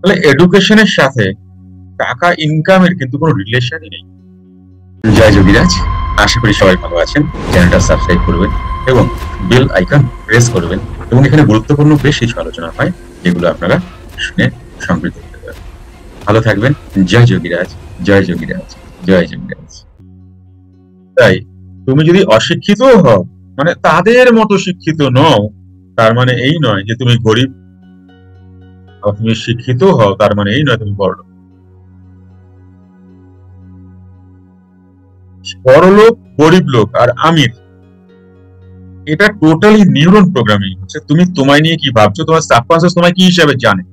তাহলে এডুকেশনের সাথে টাকা ইনকামের কিন্তু কোনো রিলেশনই নেই। জয় যোগীরাজ, আশা করি সবাই ভালো আছেন। চ্যানেলটা সাবস্ক্রাইব করবেন এবং বেল আইকন প্রেস করবেন, এবং এখানে গুরুত্বপূর্ণ বেশ কিছু আলোচনা হয় যেগুলো আপনারা শুনে সমৃদ্ধ হতে পারেন। ভালো থাকবেন। জয় যোগীরাজ, জয় যোগীরাজ, জয় যোগীরাজ। তাই তুমি যদি অশিক্ষিত হও, মানে তাদের মতো শিক্ষিত নও, তার মানে এই নয় যে তুমি গরিব। তুমি শিক্ষিত হও তার মানে এই নয় তুমি বড়লোক। বড়লোক, গরিব লোক আর আমির, এটা টোটালি নিউরন প্রোগ্রামিং হচ্ছে। তুমি তোমায় নিয়ে কি ভাবছো, তোমার সাবকনসিয়াস তোমায় কি হিসাবে জানে,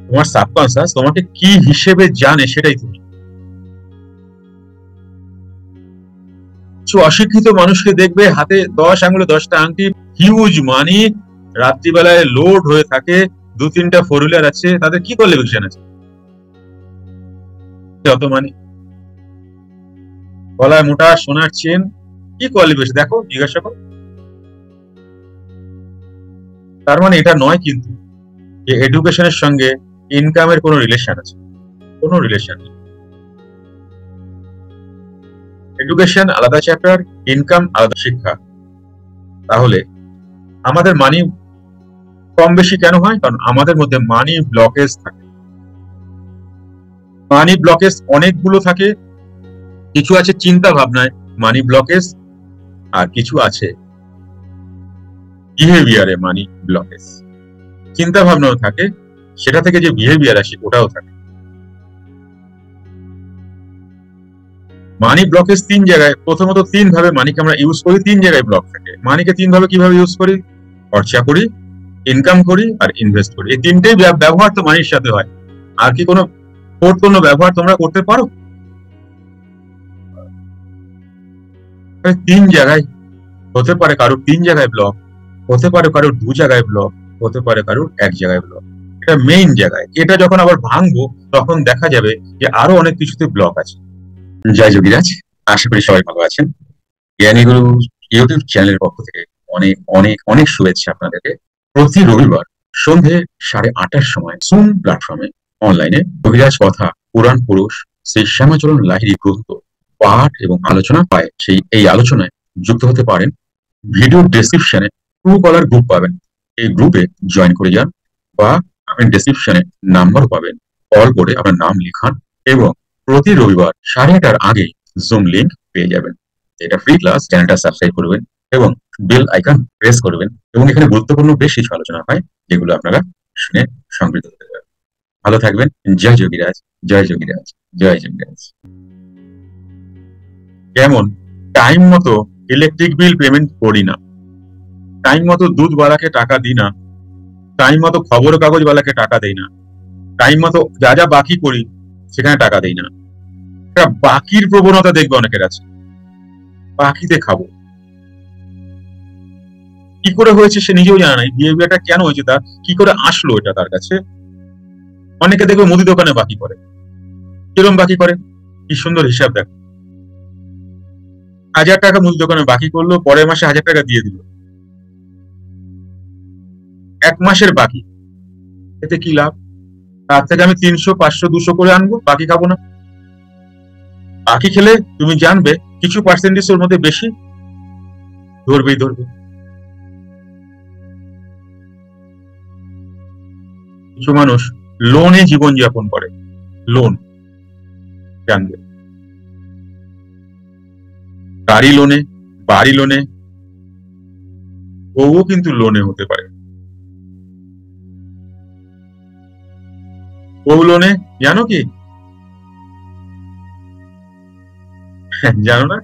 তোমার সাবকনসিয়াস তোমাকে কি হিসেবে জানে সেটাই তুমি। কিছু অশিক্ষিত মানুষকে দেখবে হাতে 10 আঙুলে 10টা আংটি, হিউজ মানি, রাত্রিবেলায় লোড হয়ে থাকে, 2-3টা 4 হুইলার আছে, তাদের কি কোয়ালিফিকেশন আছে? যত মানি, গলায় মোটা সোনার চেন, কি কোয়ালিফিকেশন দেখো, জিজ্ঞাসা করো। তার মানে এটা নয় কিন্তু যে এডুকেশনের সঙ্গে ইনকামের কোনো রিলেশন আছে, কোনো রিলেশন নেই। এডুকেশন আলাদা চ্যাপ্টার, ইনকাম আলাদা শিক্ষা। তাহলে আমাদের মানি কম বেশি কেন হয়? কারণ আমাদের মধ্যে মানি ব্লকেজ থাকে। মানি ব্লকেজ অনেকগুলো থাকে। কিছু আছে চিন্তা ভাবনায় মানি ব্লকেজ, আর কিছু আছে বিহেভিয়ারে মানি ব্লকেজ। চিন্তা ভাবনাও থাকে, সেটা থেকে যে বিহেভিয়ার আসে ওটাও থাকে। মানি ব্লকেজ 3 জায়গায়। প্রথমত 3 ভাবে মানিকে আমরা ইউজ করি, 3 জায়গায় ব্লক থাকে। মানিকে 3 ভাবে কিভাবে ইউজ করি? খরচা করি, ইনকাম করি আর ইনভেস্ট করি। এই 3টেই ব্যবহার তো মানির সাথে হয়। আর কি কোনো কোনো ব্যবহার তোমরা করতে পারো? 3 জায়গায় হতে পারে, কারোর 3 জায়গায় ব্লক হতে পারে, কারোর 2 জায়গায় ব্লক হতে পারে, কারোর 1 জায়গায় ব্লক। এটা মেইন জায়গায়। এটা যখন আবার ভাঙবো তখন দেখা যাবে যে আরো অনেক কিছুতে ব্লক আছে। জয় যোগীরাজ, আশা করি সবাই ভালো আছেন। জ্ঞানীগুরু ইউটিউব চ্যানেলের পক্ষ থেকে অনেক অনেক অনেক শুভেচ্ছা আপনাদেরকে। প্রতি রবিবার সন্ধে 8:30টার সময় জুম প্ল্যাটফর্মে অনলাইনে যোগীরাজ কথা, পুরাণ পুরুষ, সেই শ্যামাচরণ লাহিড়ী গ্রন্থ পাঠ এবং আলোচনা পায়। এই আলোচনায় যুক্ত হতে পারেন। ভিডিও ডেসক্রিপশনে ট্রু কলার গ্রুপ পাবেন, এই গ্রুপে জয়েন করে যান, বা আপনি ডেসক্রিপশনে নাম্বার পাবেন, কল করে আপনার নাম লিখান এবং প্রতি রবিবার 8:30টার আগে জুম লিংক পেয়ে যাবেন। এটা ফ্রি ক্লাস। চ্যানেলটা সাবস্ক্রাইব করবেন এবং বেল আইকন প্রেস করবেন, এবং এখানে গুরুত্বপূর্ণ বেশ কিছু আলোচনা হয় যেগুলো আপনারা শুনে সমৃদ্ধ হতে পারেন। ভালো থাকবেন। জয় যোগীরাজ, জয় যোগীরাজ, জয় যোগীরাজ। যেমন টাইম মতো ইলেকট্রিক বিল পেমেন্ট করি না, টাইম মতো দুধওয়ালাকে টাকা দিই না, টাইম মতো খবর কাগজওয়ালাকে টাকা দেই না, টাইম মতো যা যা বাকি করি সেখানে টাকা দেই না। একটা বাকির প্রবণতা দেখবে অনেকের আছে, বাকিতে খাবো। কি করে হয়েছে সে নিজেও জানে না, বিহেভিয়ারটা কেন হয়েছে, তার কি করে আসলো এটা তার কাছে। অনেকে দেখবে মুদি দোকানে বাকি করে। কিরম বাকি করে? কি সুন্দর হিসাব দেখো, 1000 টাকা মুদি দোকানে বাকি করলো, পরের মাসে 1000 টাকা দিয়ে দিল। 1 মাসের বাকি, এতে কি লাভ? তার থেকে আমি 300, 500, 200 করে আনবো, বাকি খাবো না। বাকি খেলে তুমি জানবে কিছু পার্সেন্টেজ ওর মধ্যে বেশি ধরবেই ধরবে। কিছু মানুষ লোনে জীবনযাপন করে, লোন, জানবে গাড়ি লোনে, বাড়ি লোনে, ও কিন্তু লোনে হতে পারে। ও লোনে জানো কি? জানো না?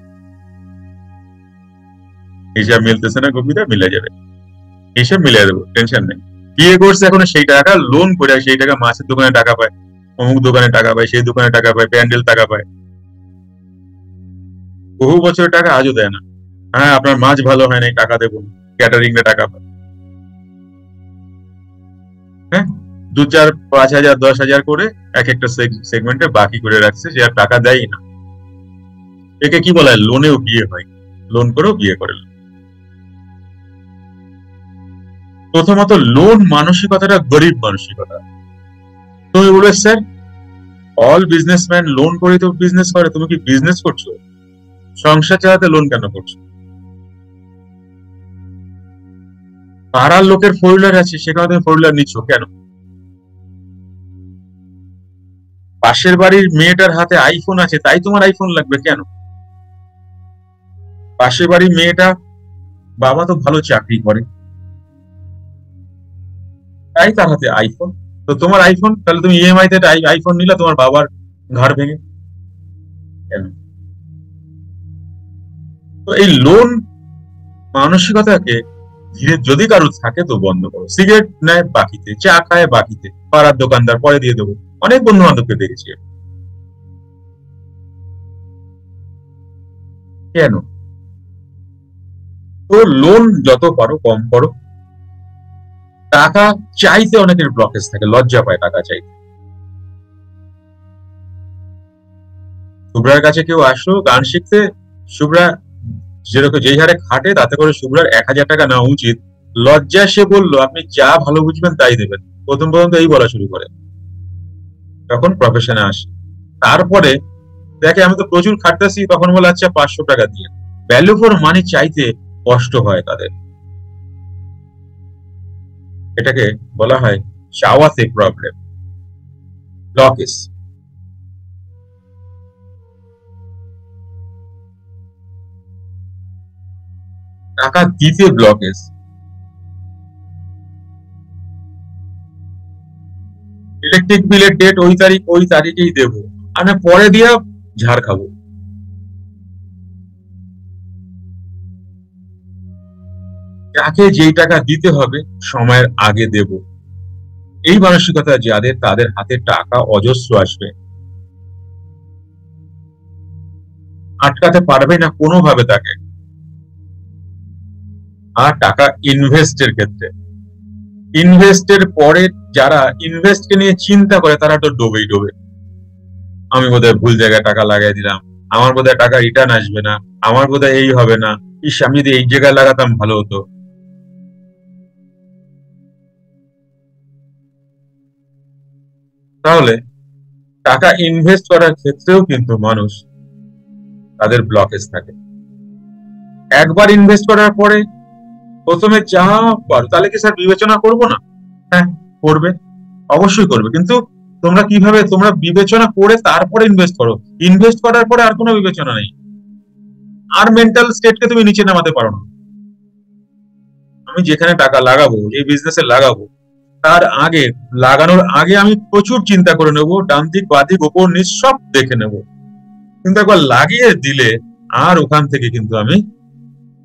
হিসাব মিলতেছে না কবিতা, মিলে যাবে, হিসাব মিলিয়ে দেবো, টেনশন নেই। বিয়ে করছে এখনো সেই টাকা লোন করে, সেই টাকা মাছের দোকানে টাকা পায়, অমুক দোকানে টাকা পায়, সেই দোকানে টাকা পায়, প্যান্ডেল টাকা পায়, বহু বছরের টাকা আজও দেয় না। হ্যাঁ, আপনার মাছ ভালো হয় নাই, টাকা দেবো, ক্যাটারিং এ টাকা পায়। হ্যাঁ, 2, 4, 5,000, 10,000 করে এক একটা সেগমেন্টে বাকি করে রাখছে, সে আর টাকা দেয় না। একে কি বলা হয়? লোনেও বিয়ে হয়, লোন করেও বিয়ে করে। প্রথমত লোন মানসিকতাটা গরিব মানসিকতা। তুমি বলবে স্যার অল বিজনেসম্যান লোন করে তো বিজনেস করে, তুমি কি বিজনেস করছো? সংসার চালাতে লোন কেন করছো? পাড়ার লোকের ফোর হুইলার আছে, সেখানে তুমি ফোর হুইলার নিচ্ছ কেন? পাশের বাড়ির মেয়েটার হাতে আইফোন আছে, তাই তোমার আইফোন লাগবে কেন? পাশের বাড়ির মেয়েটা বাবা তো ভালো চাকরি করে, তাই তার হাতে আইফোন। তো তোমার আইফোন, তাহলে তুমি ইএমআই তে আইফোন নিলে তোমার বাবার ঘর ভেঙে কেন? তো এই লোন মানসিকতাকে ধীরে যদি কারো থাকে তো বন্ধ করো। সিগারেট নেয় বাকিতে, চা খায় বাকিতে, পাড়ার দোকানদার পরে দিয়ে দেবো, অনেক বন্ধু বান্ধবকে দেখেছি। কেন? তো লোন যত পারো কম করো। টাকা চাইতে অনেকের ব্লকেজ থাকে, লজ্জা পায় টাকা চাইতে। শুভ্রার কাছে কেউ আসলো গান শিখতে, শুভ্রা যেরকম যেই হারে খাটে তাতে করে শুভ্রার 1,000 টাকা নেওয়া উচিত। লজ্জা সে বললো আপনি যা ভালো বুঝবেন তাই দেবেন, প্রথম প্রথম তো এই বলা শুরু করে, তখন প্রফেশনে আসে। তারপরে দেখে আমি তো প্রচুর খাটতেছি, তখন বলে আচ্ছা 500 টাকা দিয়ে। ভ্যালু ফর মানি চাইতে কষ্ট হয় তাদের, এটাকে বলা হয় চাওয়াতে প্রবলেম, ব্লকেজ। টাকা দিতে ব্লকেজ। ইলেকট্রিক বিলের ডেট ওই তারিখ, ওই তারিখেই দেবো, আমি পরে দিয়ে ঝাড় খাবো। যাকে যেই টাকা দিতে হবে সময়ের আগে দেব, এই মানসিকতা যাদের, তাদের হাতে টাকা অজস্র আসবে, আটকাতে পারবে না কোনোভাবে তাকে। আর টাকা ইনভেস্টের ক্ষেত্রে, ইনভেস্টের পরে যারা ইনভেস্টকে নিয়ে চিন্তা করে তারা তো ডোবেই ডোবে। আমি বোধহয় ভুল জায়গায় টাকা লাগাই দিলাম, আমার বোধহয় টাকা রিটার্ন আসবে না, আমার বোধহয় এই হবে না, ইস আমি যদি এই জায়গায় লাগাতাম ভালো হতো। তাহলে টাকা ইনভেস্ট করার ক্ষেত্রেও কিন্তু মানুষ, তাদের ব্লকেজ থাকে। একবার ইনভেস্ট করার পরে প্রথমে যা পারো, তাহলে কি স্যার বিবেচনা করবো না? হ্যাঁ, করবে, অবশ্যই করবে, কিন্তু তোমরা কিভাবে, তোমরা বিবেচনা করে তারপরে ইনভেস্ট করো। ইনভেস্ট করার পরে আর কোনো বিবেচনা নেই, আর মেন্টাল স্টেটকে তুমি নিচে নামাতে পারো না। আমি যেখানে টাকা লাগাবো, যে বিজনেসে লাগাবো, তার আগে, লাগানোর আগে আমি প্রচুর চিন্তা করে নেব, ডান দিক বাঁ দিক ওপর নিচ সব দেখে নেব। কিন্তু একবার লাগিয়ে দিলে আর ওখান থেকে কিন্তু আমি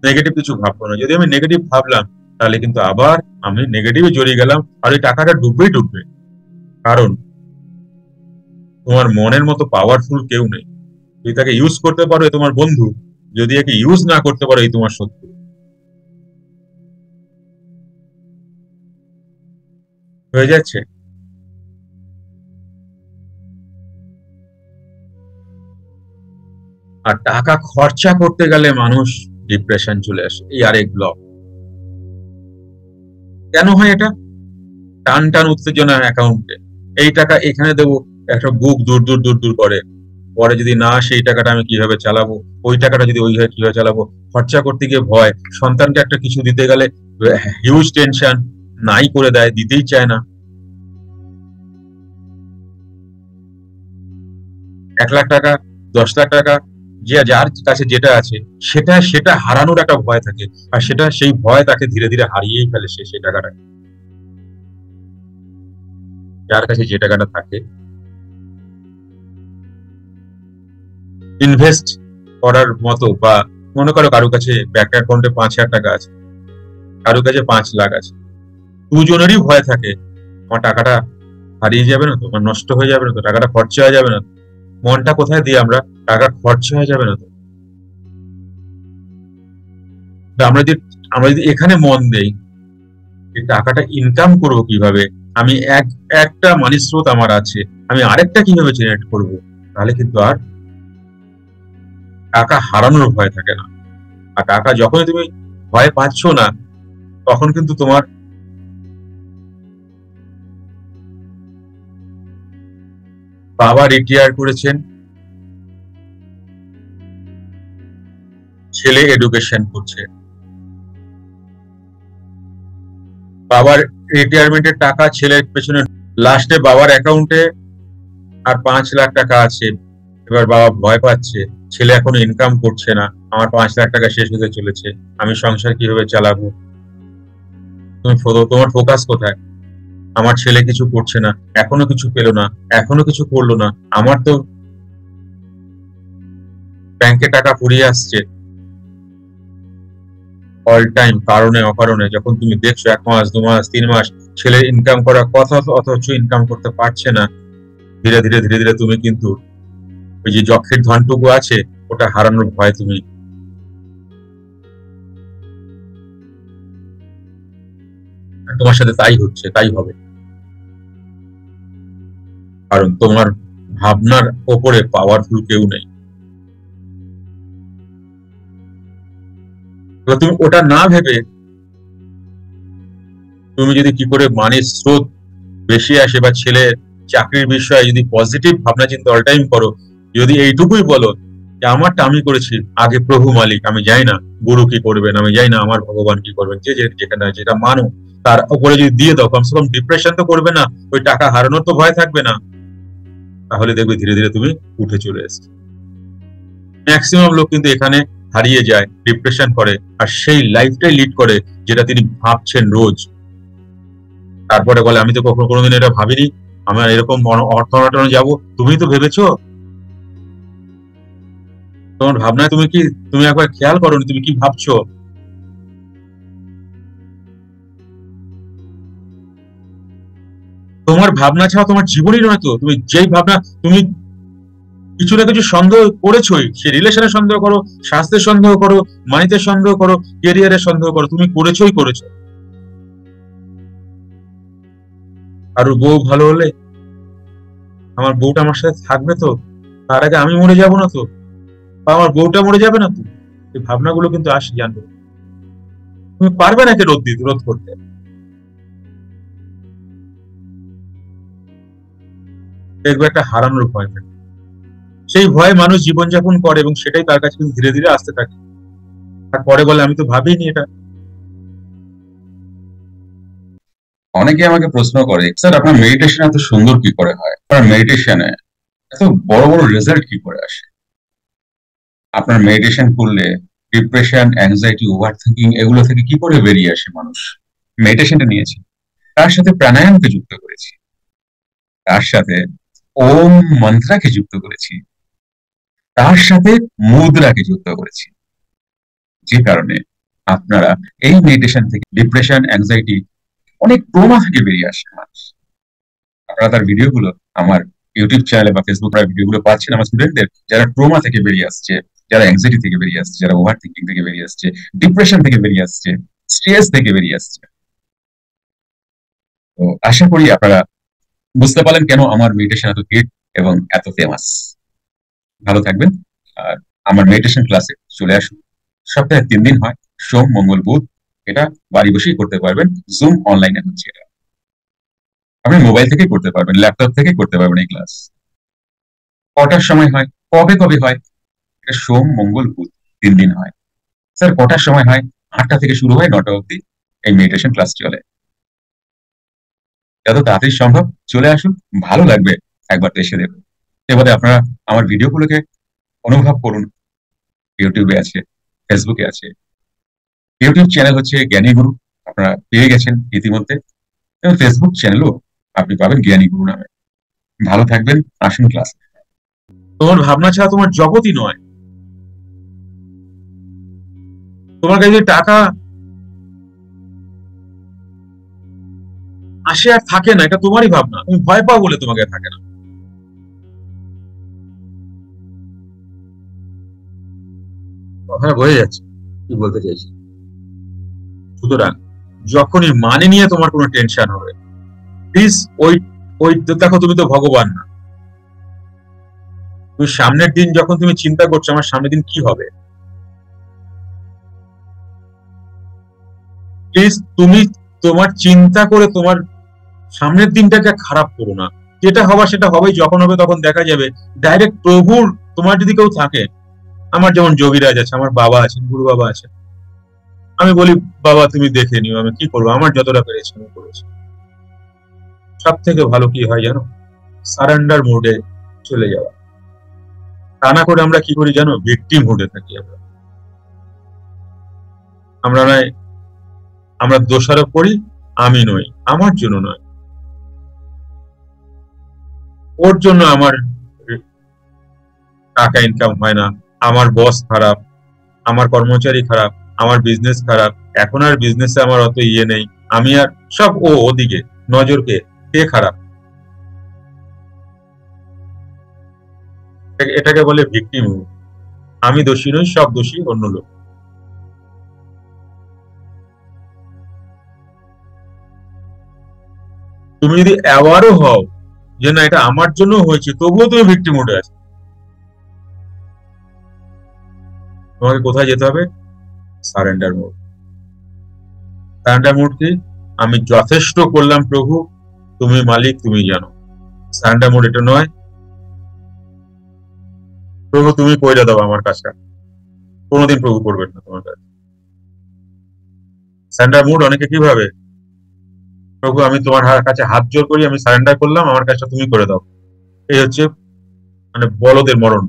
নেগেটিভ কিছু ভাববো না। যদি আমি নেগেটিভ ভাবলাম, তাহলে কিন্তু আবার আমি নেগেটিভে জড়িয়ে গেলাম, আর ওই টাকাটা ডুববেই ডুববে। কারণ তোমার মনের মতো পাওয়ারফুল কেউ নেই। তুমি তাকে ইউজ করতে পারো, এ তোমার বন্ধু, যদি একে ইউজ না করতে পারো এই তোমার শত্রু। হয়ে যাচ্ছে। আর টাকা খরচা করতে গেলে মানুষ ডিপ্রেশন চলে আসে, এই আরেক ব্লক। কেন হয় এটা? টান টান উত্তেজনা অ্যাকাউন্টে, এই টাকা এখানে দেবো, একটা বুক দূর দূর দূর দূর করে, পরে যদি না আসে এই টাকাটা আমি কিভাবে চালাবো, ওই টাকাটা যদি ওইভাবে কিভাবে চালাবো, খরচা করতে গিয়ে ভয়, সন্তানকে একটা কিছু দিতে গেলে হিউজ টেনশন, নাই করে দেয়, দিতেই চায় না। 1 লাখ টাকা, 10 লাখ টাকা, যে যার কাছে যেটা আছে সেটা সেটা হারানোর একটা ভয় থাকে, আর সেটা সেই ভয় তাকে ধীরে ধীরে হারিয়েই ফেলে সে সেই টাকাটা। যার কাছে যে টাকাটা থাকে, ইনভেস্ট করার মতো, বা মনে করো কারো কাছে ব্যাংক অ্যাকাউন্টে 5,000 টাকা আছে, কারো কাছে 5 লাখ আছে, দুজনেরই ভয় থাকে আমার টাকাটা হারিয়ে যাবে না তো, আমার নষ্ট হয়ে যাবে না তো, টাকাটা খরচা হয়ে যাবে না তো। মনটা কোথায় দিই আমরা? টাকা খরচা হয়ে যাবে না তো। তা আমরা যদি এখানে মন দেই, এই টাকাটা ইনকাম করবো কিভাবে, আমি একটা মানি স্রোত আমার আছে, আমি আরেকটা কিভাবে জেনারেট করব, তাহলে কিন্তু আর টাকা হারানোর ভয় থাকে না। আর টাকা যখনই তুমি ভয় পাচ্ছ না, তখন কিন্তু তোমার বাবা রিটায়ার করেছেন, ছেলে এডুকেশন করছে, বাবার রিটায়ারমেন্টের টাকা ছেলের পেছনে, লাস্টে বাবার অ্যাকাউন্টে আর 5 লাখ টাকা আছে। এবার বাবা ভয় পাচ্ছে, ছেলে এখনো ইনকাম করছে না, আমার 5 লাখ টাকা শেষ হতে চলেছে, আমি সংসার কিভাবে চালাবো? তোমার ফোকাস কোথায়? আমার ছেলে কিছু করছে না, এখনো কিছু পেলো না, এখনো কিছু করলো না, আমার তো ব্যাংকে টাকা ফুরিয়ে আসছে। অল টাইম কারণে অকারণে যখন তুমি দেখছো 1 মাস 2 মাস 3 মাস ছেলে ইনকাম করার কথা অথচ ইনকাম করতে পারছে না, ধীরে ধীরে ধীরে ধীরে তুমি কিন্তু ওই যে যক্ষের ধনটুকু আছে ওটা হারানোর ভয় তুমি। তোমার সাথে তাই হচ্ছে, তাই হবে, কারণ তোমার ভাবনার ওপরে পাওয়ারফুল কেউ নেই। তুমি ওটা না ভেবে তুমি যদি কি করে মানের স্রোত বেশি আসে বা ছেলের চাকরির বিষয়ে যদি পজিটিভ ভাবনা চিন্তা অল টাইম করো, যদি এইটুকুই বলো যে আমারটা আমি করেছি, আগে প্রভু মালিক, আমি জানি না গুরু কি করবেন, আমি জানি না আমার ভগবান কি করবেন, যে যেখানে যেটা মানো তার উপরে যদি দিয়ে দাও, কমসে কম ডিপ্রেশন তো করবে না, ওই টাকা হারানোর তো ভয় থাকবে না, তাহলে দেখবে ধীরে ধীরে তুমি উঠে চলে এসছো। ম্যাক্সিমাম লোক কিন্তু এখানে হারিয়ে যায়, ডিপ্রেশন করে, আর সেই লাইফটাই লিড করে যেটা তিনি ভাবছেন রোজ। তারপরে বলে আমি তো কখনো কোনোদিন এটা ভাবিনি, আমি এরকম অর্থ অনটনে যাবো। তুমি তো ভেবেছো? তোমার ভাবনায় তুমি একবার খেয়াল করো তুমি কি ভাবছো? তোমার ভাবনা ছাড়া তোমার জীবনই নয় তো। তুমি যেই ভাবনা, তুমি কিছু না কিছু সন্দেহ করেছোই, সে রিলেশনে সন্দেহ করো, স্বাস্থ্যের সন্দেহ করো, মানিতে সন্দেহ করো, কেরিয়ারে সন্দেহ করো, তুমি করেছোই করেছো। আর বউ ভালো হলে আমার বউটা আমার সাথে থাকবে তো, তার আগে আমি মরে যাব না তো, বা আমার বউটা মরে যাবে না তো, এই ভাবনাগুলো কিন্তু আসে, জানবে। তুমি পারবে না একে রোধ করতে। দেখবে একটা হারানোর ভয় থাকে, সেই ভয়ে মানুষ জীবনযাপন করে এবং সেটাই তার কাছে কিন্তু ধীরে ধীরে আসতে থাকে। আর পরে বলে আমি তো ভাবিনি এটা। অনেকে আমাকে প্রশ্ন করে, স্যার আপনার মেডিটেশন এত সুন্দর কি করে হয়, আপনার মেডিটেশনে এত বড় বড় রেজাল্ট কি করে আসে? আপনার মেডিটেশন করলে ডিপ্রেশন, অ্যাংজাইটি, ওভার থিঙ্কিং এগুলো থেকে কি করে বেরিয়ে আসে মানুষ? মেডিটেশনটা নিয়েছি, তার সাথে প্রাণায়ামকে যুক্ত করেছি, তার সাথে ওম মন্ত্রাকে যুক্ত করেছি, তার সাথে মুদ্রাকে যুক্ত করেছি, যে কারণে আপনারা এই মেডিটেশন থেকে ডিপ্রেশন, অ্যাংজাইটি, অনেক ট্রমা থেকে বেরিয়ে আসে মানুষ। আপনারা তার ভিডিওগুলো আমার ইউটিউব চ্যানেলে বা ফেসবুক ভিডিওগুলো পাচ্ছেন আমার স্টুডেন্টদের, যারা ট্রমা থেকে বেরিয়ে আসছে, যারা অ্যাংজাইটি থেকে বেরিয়ে আসছে, যারা ওভার থিঙ্কিং থেকে বেরিয়ে আসছে, ডিপ্রেশন থেকে বেরিয়ে আসছে, স্ট্রেস থেকে বেরিয়ে আসছে। তো আশা করি আপনারা বুঝতে পারলেন কেন আমার মেডিটেশন এত হিট এবং এত ফেমাস। ভালো থাকবেন। আর আমার মেডিটেশন ক্লাসে চলে আসুন। সপ্তাহে 3 দিন হয়, সোম মঙ্গল বুধ। এটা বাড়ি বসেই করতে পারবেন, জুম অনলাইনে হচ্ছে এটা। আপনি মোবাইল থেকে করতে পারবেন, ল্যাপটপ থেকে করতে পারবেন এই ক্লাস। কটার সময় হয়, কবে কবে হয়? এটা সোম মঙ্গল বুধ 3 দিন হয়। স্যার কটার সময় হয়? 8টা থেকে শুরু হয়, 9টা অবধি এই মেডিটেশন ক্লাস চলে। যত তাড়াতাড়ি সম্ভব চলে আসুন, ভালো লাগবে একবার এসে দেখুন। এবারে আপনারা আমার ভিডিওগুলোকে অনুভব করুন। ইউটিউবে আছে, ফেসবুকে আছে। ইউটিউব চ্যানেল হচ্ছে জ্ঞানী গুরু, আপনারা পেয়ে গেছেন ইতিমধ্যে, এবং ফেসবুক চ্যানেলও আপনি পাবেন জ্ঞানী গুরু নামে। ভালো থাকবেন, আসুন ক্লাস। তোমার ভাবনা ছাড়া তোমার জগতই নয়। তোমার কাছে যে টাকা আসে আর থাকে না, এটা তোমারই ভাবনা, তুমি ভয় পাও বলে তোমাকে থাকে না। কথাটা বোঝা যাচ্ছে কি বলতে চাইছি? সুতরাং যখনই মানে নিয়ে তোমার কোনো টেনশন হবে, প্লিজ ওই ওই দেখো, তুমি তো ভগবান না। তুমি সামনের দিন যখন তুমি চিন্তা করছো আমার সামনের দিন কি হবে, প্লিজ তুমি তোমার চিন্তা করে তোমার সামনের দিনটাকে খারাপ করো না। যেটা হবার সেটা হবেই, যখন হবে তখন দেখা যাবে। ডাইরেক্ট প্রভুর, তোমার যদি কেউ থাকে, আমার যেমন যোগীরাজ আছে, আমার বাবা আছেন, গুরু বাবা আছেন, আমি বলি বাবা তুমি দেখে নিও, আমি কি করবো, আমার যতটা পেরেছি আমি করেছি। সব থেকে ভালো কি হয় জানো? সারেন্ডার মোডে চলে যাওয়া। তা না করে আমরা কি করি জানো? ভিকটিম মোডে থাকি আমরা। আমরা নয়, আমরা দোষারোপ করি, আমি নই, আমার জন্য নয়, ওর জন্য আমার টাকা ইনকাম হয় না, আমার বস খারাপ, আমার কর্মচারী খারাপ, আমার বিজনেস খারাপ, এখন আর বিজনেসে আমার অত ইয়ে নেই, আমি আর সব ওদিকে নজর কে খারাপ। এটাকে বলে ভিকটিম। আমি দোষী নই, সব দোষী অন্য লোক। তুমি যদি অ্যাওয়ারও হও যে না এটা আমার জন্য হয়েছে, তবুও তুমি ভিকটিম মোডে আছো, তোমাকে কোথায় যেতে হবে? Surrender mode. সারেন্ডার মোড কি? আমি যথেষ্ট করলাম প্রভু, তুমি মালিক, তুমি জানো। সারেন্ডার মোড এটা নয়, প্রভু তুমি কইরা দাও আমার কাজটা, কোনোদিন প্রভু করবেন না তোমার কাছে। সারেন্ডার মুড অনেকে কি ভাবে, প্রভু আমি তোমার কাছে হাত জোর করি, আমি সারেন্ডার করলাম, আমার কাজটা তুমি করে দাও। এই হচ্ছে মানে বলদের মরণ।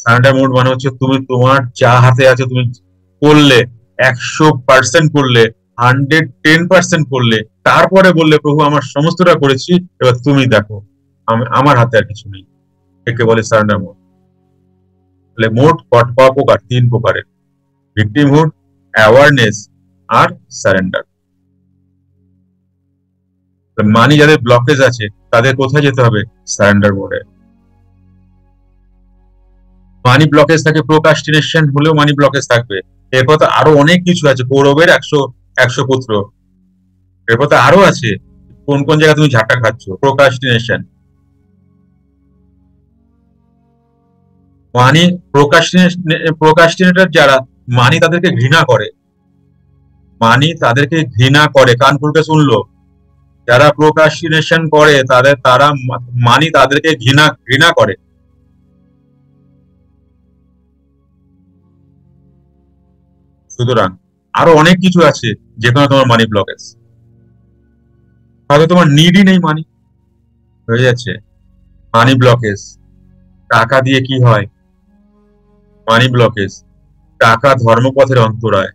সারেন্ডার মুড মানে হচ্ছে তুমি তোমার যা হাতে আছে তুমি করলে, 100% করলে, 110% করলে, তারপরে বললে প্রভু আমার সমস্তটা করেছি, এবার তুমি দেখো, আমার হাতে আর কিছু নেই। একে বলে সারেন্ডার মুড। তাহলে মোড ক প্রকার? 3 প্রকারের: ভিক্টিমহুড, অ্যাওয়ারনেস, আর সারেন্ডার। মানি যাদের ব্লকেজ আছে তাদের কোথায় যেতে হবে? সারেন্ডার মোডে। মানি ব্লকেজ থাকে, প্রোকাস্টিনেশন হলেও মানি ব্লকেজ থাকবে। এরপর তো আরো অনেক কিছু আছে, কৌরবের 100 পুত্র, এরপর তো আরো আছে। কোন কোন জায়গায় তুমি ঝাঁটা খাচ্ছ? প্রোকাস্টিনেশন। মানি প্রোকাস্টিনেটর যারা, মানি তাদেরকে ঘৃণা করে, মানি তাদেরকে ঘৃণা করে, কান খুলকে শুনলো, যারা প্রোকাস্টিনেশন করে তারা মানি তাদেরকে ঘৃণা ঘৃণা করে। সুতরাং আরো অনেক কিছু আছে যেখানে তোমার মানি ব্লকেজ। হয়তো তোমার নিডই নেই, মানি হয়ে যাচ্ছে। মানি ব্লকেজ। টাকা দিয়ে কি হয়? মানি ব্লকেজ। টাকা ধর্মপথের অন্তরায়,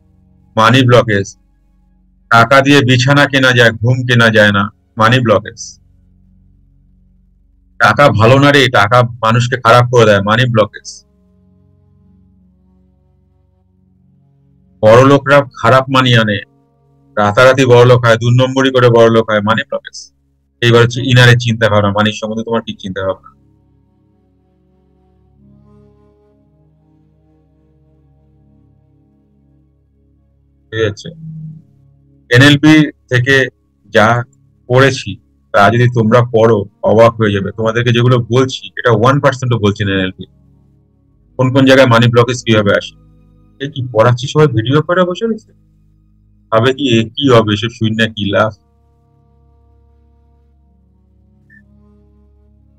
মানি ব্লকেজ। টাকা দিয়ে বিছানা কেনা যায়, ঘুম কেনা যায় না, মানি ব্লকেজ। টাকা ভালো না রে, টাকা মানুষকে খারাপ করে দেয়, মানি ব্লকেজ। বড় লোকরা খারাপ মানি আনে, রাতারাতি বড় লোক হয়, 2 নম্বরই করে বড় লোক হয়, মানি ব্লকেজ। এইবার হচ্ছে ইনারের চিন্তা ভাবনা, মানির সম্বন্ধে তোমার কি চিন্তা ভাবনা, ঠিক আছে? এনএলপি থেকে যা পড়েছি তা যদি তোমরা পড়ো, অবাক হয়ে যাবে। তোমাদেরকে যেগুলো বলছি এটা 1%ও বলছি না। এনএলপি কোন কোন জায়গায় মানি ব্লকেজ কিভাবে আসে, এ কি পড়াচ্ছি সবাই ভিডিও করে বসে রয়েছে, ভাবে কি এ কি হবে, সে শূন্য কি লাভ।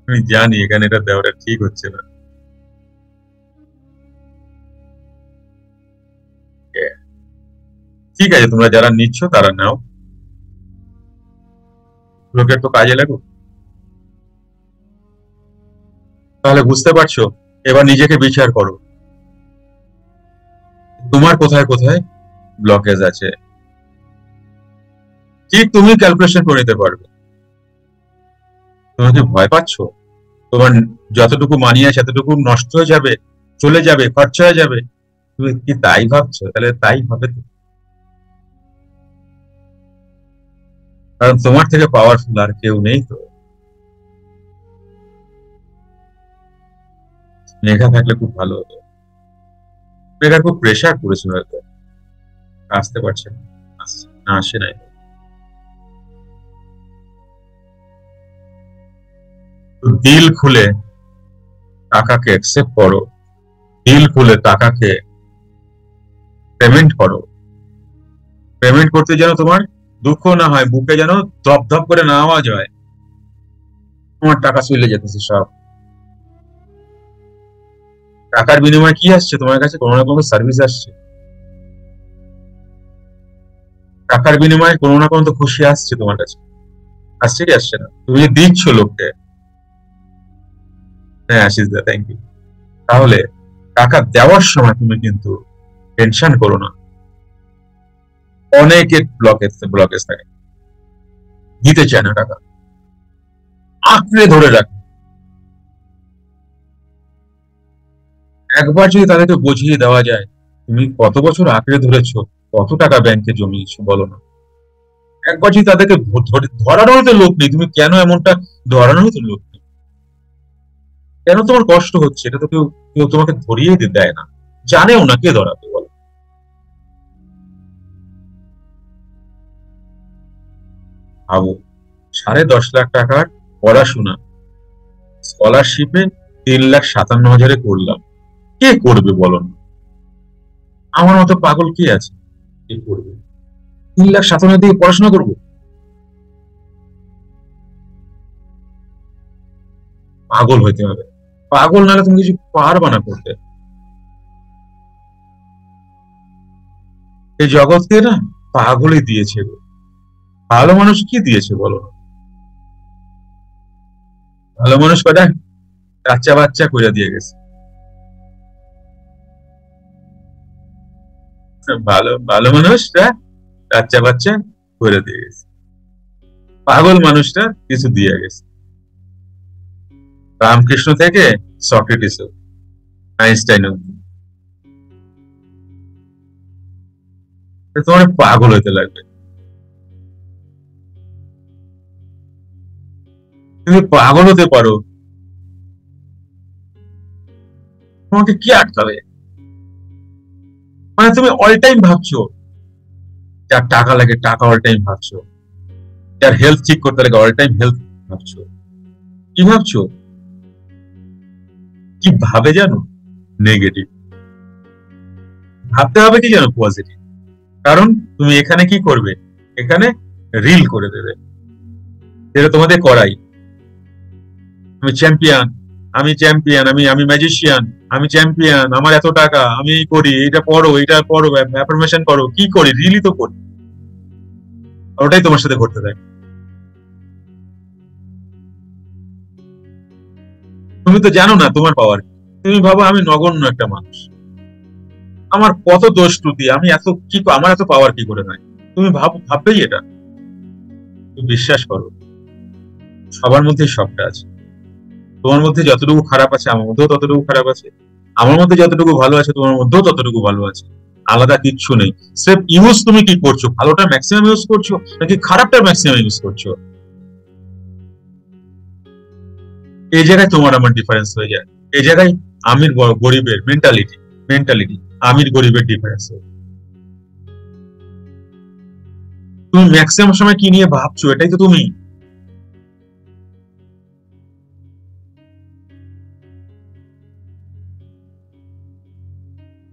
আমি জানি এখানে এটা দেওয়াটা ঠিক হচ্ছে না। ঠিক আছে, তোমরা যারা নিচ্ছ তারা নাও, লোকের তো কাজে লাগুক। তাহলে বুঝতে পারছো, এবার নিজেকে বিচার করো, তোমার কোথায় কোথায় ব্লকেজ আছে, ঠিক তুমি ক্যালকুলেশন করে নিতে পারবে। তুমি কি ভয় পাচ্ছ তোমার যতটুকু মানি আছে এতটুকু নষ্ট হয়ে যাবে, চলে যাবে, খরচা হয়ে যাবে? তুমি কি তাই ভাবছো? তাহলে তাই হবে তো, কারণ তোমার থেকে পাওয়ারফুল আর কেউ নেই তো। মেঘা থাকলে খুব ভালো হতো। মেঘা খুব প্রেশার পড়েছিল হয়তো, আসতে পারছে না, না আসে নাই। তো দিল খুলে টাকাকে অ্যাকসেপ্ট করো, দিল খুলে টাকাকে পেমেন্ট করো। পেমেন্ট করতে যেন তোমার দুঃখ না হয়, বুকে যেন ধপ ধপ করে না আওয়াজ হয়, তোমার টাকা চলে যেতেছে সব। টাকার বিনিময়ে কি আসছে তোমার কাছে? কোনো না কোনো সার্ভিস আসছে। টাকার বিনিময়ে কোনো না কোনো তো খুশি আসছে তোমার কাছে, আসছে কি আসছে না? তুমি যে দিচ্ছ লোককে। হ্যাঁ আশিস দা, থ্যাংক ইউ। তাহলে টাকা দেওয়ার সময় তুমি কিন্তু টেনশন করো না। অনেকের ব্লকেজ থাকে, দিতে চায় না টাকা, আঁকড়ে ধরে রাখে। একবার যদি তাদেরকে বুঝিয়ে দেওয়া যায়, তুমি কত বছর আঁকড়ে ধরেছো, কত টাকা ব্যাংকে জমিয়েছো বলো না। একবার যদি তাদেরকে ধরানোর তো লোক নেই, তুমি কেন এমনটা, ধরানোর তো লোক নেই, কেন তোমার কষ্ট হচ্ছে, এটা তো কেউ কেউ তোমাকে ধরিয়ে দেয় না, জানেও না কে ধরাবে বলো। ভাবো, 10.5 লাখ টাকার পড়াশোনা স্কলারশিপে 3,57,000 করলাম, কে করবে বলো না? আমার মতো পাগল কে আছে, কে করবে? 3,57,000 দিয়ে পড়াশোনা করবো? পাগল হইতে হবে, পাগল নাহলে তুমি কিছু পারবা না করতে। এই জগৎকে না পাগলই দিয়েছে গো, ভালো মানুষ কি দিয়েছে বলো না? ভালো মানুষ কটা বাচ্চা বাচ্চা করে দিয়ে গেছে। ভালো ভালো মানুষটা বাচ্চা বাচ্চা করে দিয়ে গেছে, পাগল মানুষটা কিছু দিয়ে গেছে। রামকৃষ্ণ থেকে সক্রেটিস, আইনস্টাইন অব্দি। তোমার পাগল হইতে লাগবে, তুমি পাগল হতে পারো, তোমাকে কি আটকাবে? মানে তুমি অল টাইম ভাবছো যার টাকা লাগে টাকা অল টাইম ভাবছো, যার হেলথ ঠিক করতে লাগে অল টাইম হেলথ ভাবছো। কি ভাবছো? কি ভাবে জানো? নেগেটিভ। ভাবতে হবে কি জানো? পজিটিভ। কারণ তুমি এখানে কি করবে, এখানে রিল করে দেবে, যেটা তোমাদের করাই। আমি চ্যাম্পিয়ন, আমি চ্যাম্পিয়ন, আমি আমি ম্যাজিশিয়ান, আমি চ্যাম্পিয়ন, আমার এত টাকা, আমি এই করি, এটা পড়ো, এটা পড়ো, অ্যাফার্মেশন করো, কি করি? রিলই তো করি। ওটাই তোমার সাথে ঘটতে থাকে। তুমি তো জানো না তোমার পাওয়ার। তুমি ভাবো আমি নগণ্য একটা মানুষ, আমার কত দোষ ত্রুটি, আমি এত কি, আমার এত পাওয়ার কি করে নাই? তুমি ভাববেই এটা। তুমি বিশ্বাস করো, সবার মধ্যে সবটা আছে। তোমার মধ্যে যতটুকু খারাপ আছে আমার মধ্যেও ততটুকু খারাপ আছে, আমার মধ্যে যতটুকু ভালো আছে তোমার মধ্যেও ততটুকু ভালো আছে। আলাদা কিচ্ছু নেই। স্রেফ ইউজ তুমি কি করছো, ভালোটা ম্যাক্সিমাম ইউজ করছো নাকি খারাপটা ম্যাক্সিমাম ইউজ করছো, এই জায়গায় তোমার আমার ডিফারেন্স হয়ে যায়। এই জায়গায় আমির গরিবের মেন্টালিটি, আমির গরিবের ডিফারেন্স হয়ে যায়। তুমি ম্যাক্সিমাম সময় কি নিয়ে ভাবছো, এটাই তো তুমি।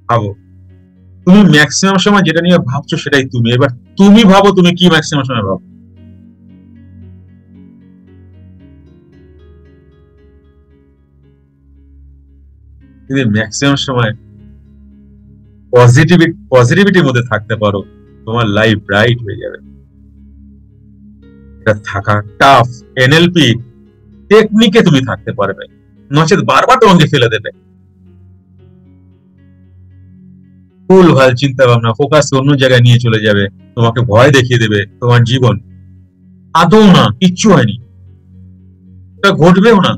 ভাবো, তুমি ম্যাক্সিমাম সময় যেটা নিয়ে ভাবছো সেটাই তুমি। এবার তুমি ভাবো তুমি কি ম্যাক্সিমাম সময় ভাবো। যদি ম্যাক্সিমাম সময় পজিটিভিটির মধ্যে থাকতে পারো, তোমার লাইফ ব্রাইট হয়ে যাবে। এটা থাকা টাফ, এনএলপি টেকনিকে তুমি থাকতে পারবে, নচেত বারবার তোমাকে ফেলে দেবে। ভুল ভাল চিন্তা ভাবনা, ফোকাস অন্য জায়গায় নিয়ে চলে যাবে, তোমাকে ভয় দেখিয়ে দেবে। তোমার জীবন আদৌ না কিচ্ছু হয়নি, ওটা ঘটবেও না,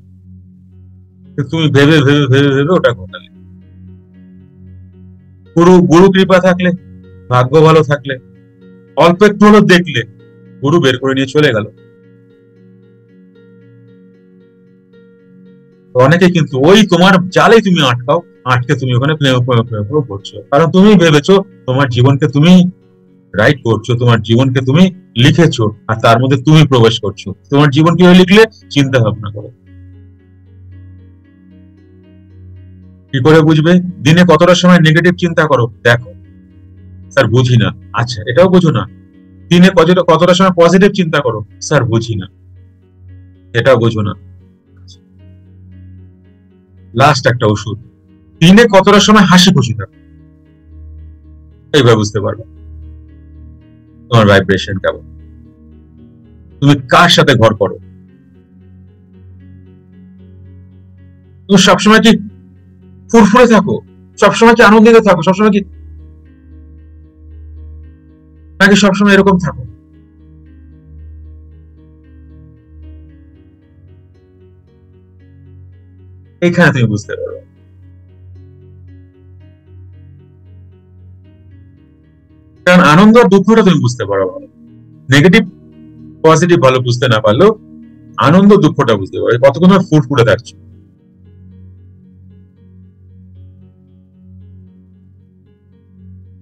তুমি ভেবে ভেবে ভেবে ভেবে ওটা ঘটালে। গুরু গুরু কৃপা থাকলে, ভাগ্য ভালো থাকলে, অল্প একটু হলো দেখলে, গুরু বের করে নিয়ে চলে গেল। অনেকে কিন্তু ওই তোমার জালে তুমি আটকাও, আটকে তুমি ওখানে করছো, কারণ তুমি ভেবেছো তোমার জীবনকে তুমি রাইট করছো, তোমার জীবনকে তুমি লিখেছো, আর তার মধ্যে তুমি প্রবেশ করছো। তোমার জীবন কিভাবে লিখলে? চিন্তা ভাবনা করো। কি করে বুঝবে? দিনে কতটা সময় নেগেটিভ চিন্তা করো দেখো। স্যার বুঝি না, আচ্ছা এটাও বুঝো না, দিনে কতটা সময় পজিটিভ চিন্তা করো? স্যার বুঝি না। এটা বোঝো না। লাস্ট একটা ওষুধ, দিনে কতটা সময় হাসি খুশি থাকো? এইবার বুঝতে পারবে তোমার ভাইব্রেশন কেমন, তুমি কার সাথে ঘর করো। তুমি সবসময় কি ফুরফুরে থাকো? সবসময় কি আনন্দিত থাকো? সবসময় কি, নাকি সবসময় এরকম থাকো? এখানে তুমি বুঝতে পারবে। কারণ আনন্দ আর দুঃখটা তুমি বুঝতে পারো ভালো, নেগেটিভ পজিটিভ ভালো বুঝতে না পারলেও আনন্দ দুঃখটা বুঝতে পারো, কতক্ষণ তুমি ফুরফুরে থাকছো।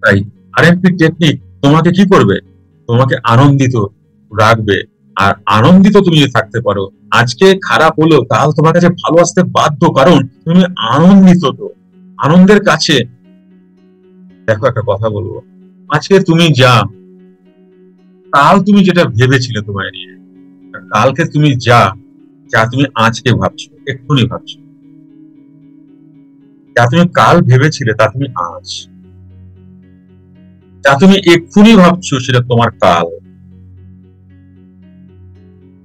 তাই আরেকটি টেকনিক তোমাকে কি করবে, তোমাকে আনন্দিত রাখবে। আর আনন্দিত তুমি যদি থাকতে পারো, আজকে খারাপ হলেও কাল তোমার কাছে ভালো আসতে বাধ্য, কারণ তুমি আনন্দিত। তো আনন্দের কাছে, দেখো একটা কথা বলবো, আজকে তুমি যা, কাল তুমি যেটা ভেবেছিলে তোমায় নিয়ে, কালকে তুমি যা, যা তুমি আজকে ভাবছো, এক্ষুনি ভাবছো, যা তুমি কাল ভেবেছিলে তা তুমি আজ, যা তুমি এক্ষুনি ভাবছো সেটা তোমার কাল।